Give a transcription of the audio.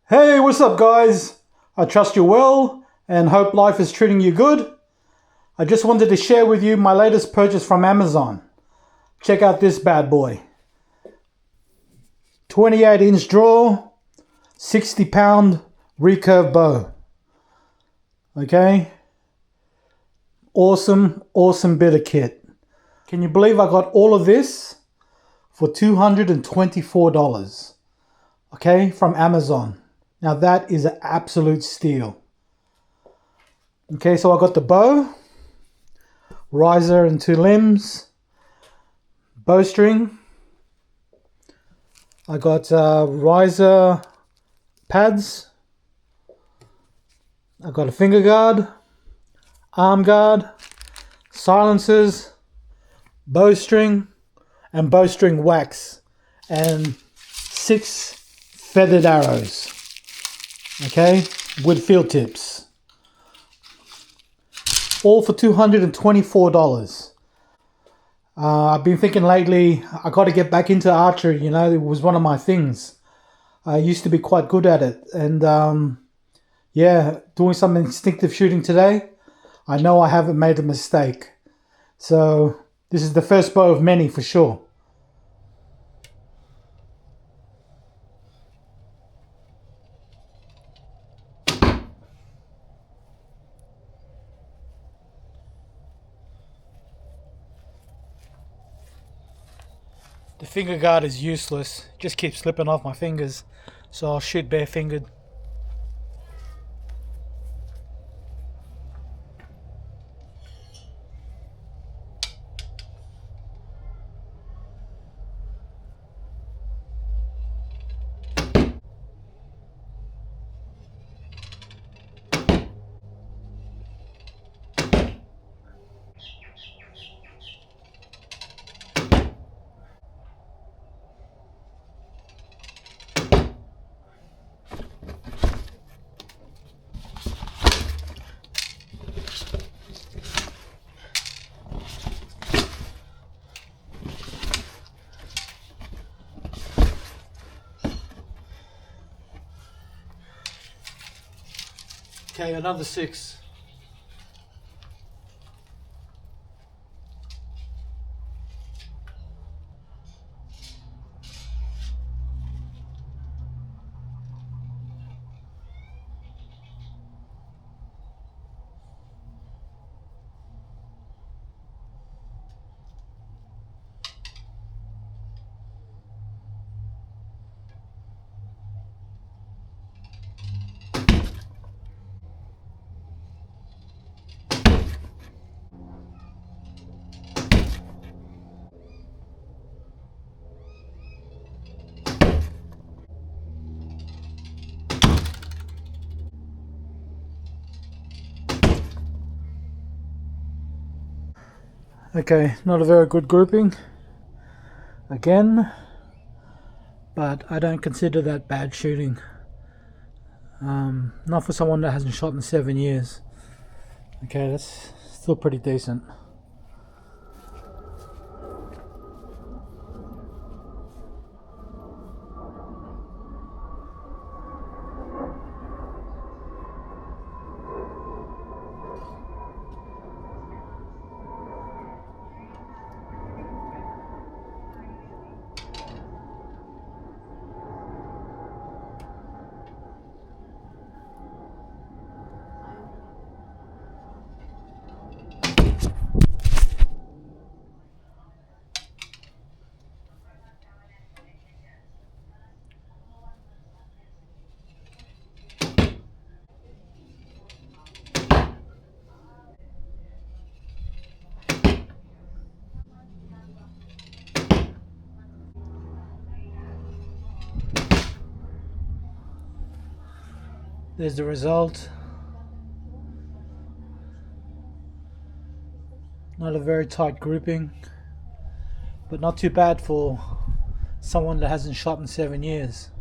Hey, what's up guys? I trust you're well and hope life is treating you good. I just wanted to share with you my latest purchase from Amazon. Check out this bad boy. 28-inch draw, 60-pound recurve bow. Okay? Awesome bit of kit. Can you believe I got all of this for $224? Okay, from Amazon. Now that is an absolute steal. Okay, so I got the bow, riser and two limbs, bowstring. I got riser pads. I got a finger guard, arm guard, silencers, bowstring, and bowstring wax, and 6 feathered arrows. Okay, with field tips. All for $224. I've been thinking lately, I got to get back into archery. You know, it was one of my things. I used to be quite good at it. And yeah, doing some instinctive shooting today, I know I haven't made a mistake. So this is the first bow of many for sure. The finger guard is useless, just keeps slipping off my fingers, so I'll shoot bare-fingered. Okay, another 6. Okay, not a very good grouping again, but I don't consider that bad shooting. Not for someone that hasn't shot in 7 years. Okay, that's still pretty decent. There's the result. Not a very tight grouping, but not too bad for someone that hasn't shot in 7 years.